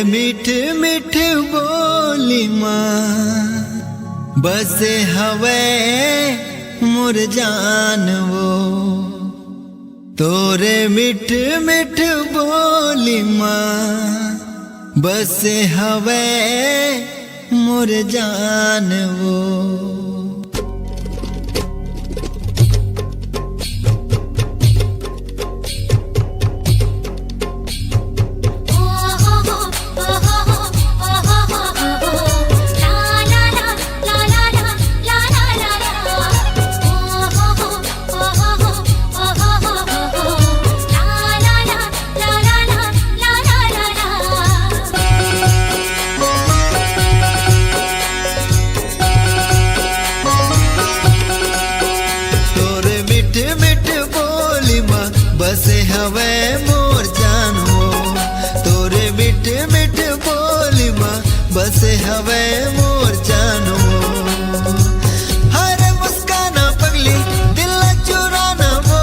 मीठ मीठ बोली माँ बसे हवे मोर जान वो। तोरे मीठ मीठ बोली माँ बसे हवे मोर जान वो। बसे हवे मोर जान वो। तोरे मीठ मीठ बोली माँ बसे हवे मोर जान वो। हरे मुस्काना पगली दिल चुराना वो।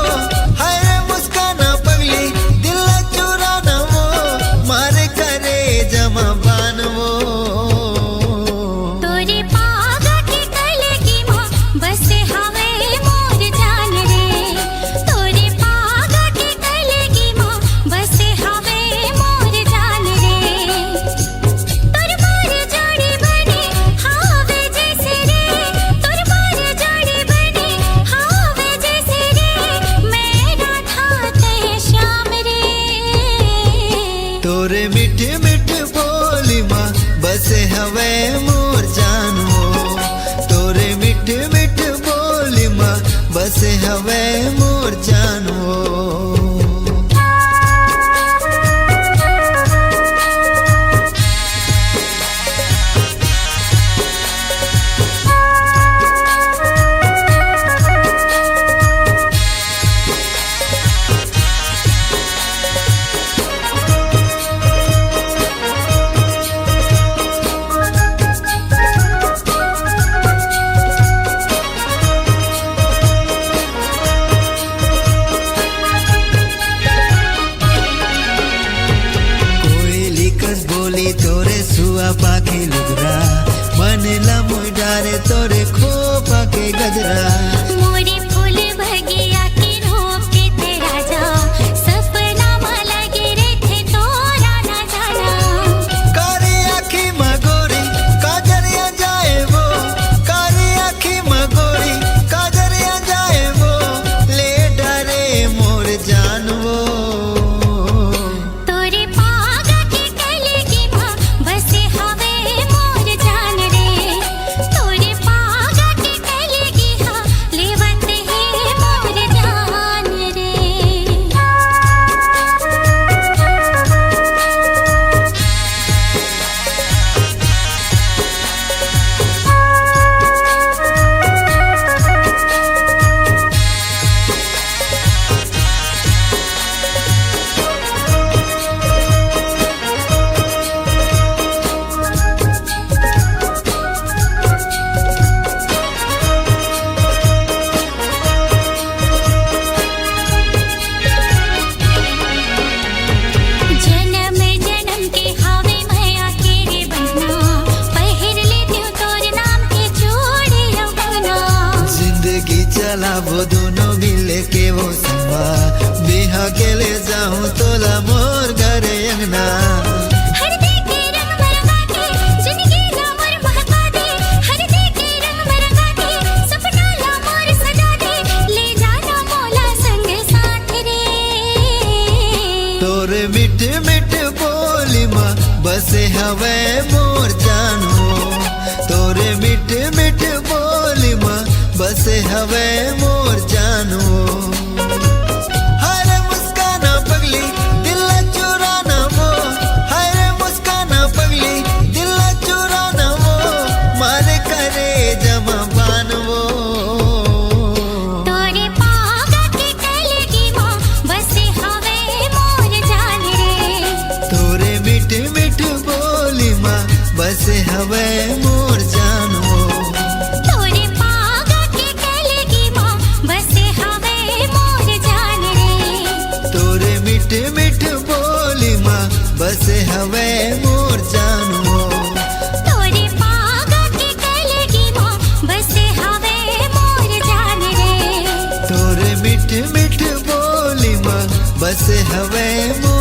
हरे मुस्काना पगली दिल चुराना वो। मारे करे जमा बान वो। तोरे पागा के कलगी माँ बसे हवे मोर जान रे। तोरे पागा के कलगी माँ बसे हवे मोर जान रे। तोर मार जोड़ी बनी हावे जैसे रे। तोर मार जोड़ी बनी हावे जैसे रे। मेरा था ते श्याम रे। तोरे मीठ मीठ बोली माँ बसे हवे मोर जान वो। तोरे मीठ मीठ बोली माँ बसे हवे मोर जान वो। बोली तोरे सुआ पाके लुगरा बनेला मोय डारे तोरे खो पाके गजरा। मोरी फूल भगिया के रोप के थे राजा सपना में लगे रे थे तोरा ना जाना। कारी आँखी में गोरी काजरिया जाए वो। कारी आँखी में गोरी काजरिया जाए वो। ले डरे मोर जान वो। तोरे पागा के कलगी माँ बसे हवे मोर जान रे। तोरे पागा के कलगी हाँ लेवत है मोर जान रे। जन्म जन्म के हावे मैया के रे बहना। पहिर लेती हूँ तोर नाम के जोड़े अपना। जिंदगी चला वो दोनों मिले के वो संगा। बिहा के ले जाऊं तोला मोर घरे अंगना। हर दे के रंग मरंगा के जिंदगी ला मोर महका दे। हर दे के रंग मरंगा के सपना ला मोर सजा दे। ले जाना मोला संग साथ रे। तोरे मीठ मीठ बोली माँ बसे हवे मोर जान वो। तोरे मीठ मीठ बोली माँ बसे हवे मोर जान वो। हरे मुस्काना पगली दिल चुराना वो। हरे मुस्काना पगली दिल चुराना वो। मारे करे जमा बान वो। तोरे पागा के कलगी माँ बसे हवे मोर जान रे। तोरे मीठ मीठ बोली माँ बसे हवे मोर जान वो। तोरे पागा के कलगी माँ बसे हवे मोर बस हवे मोर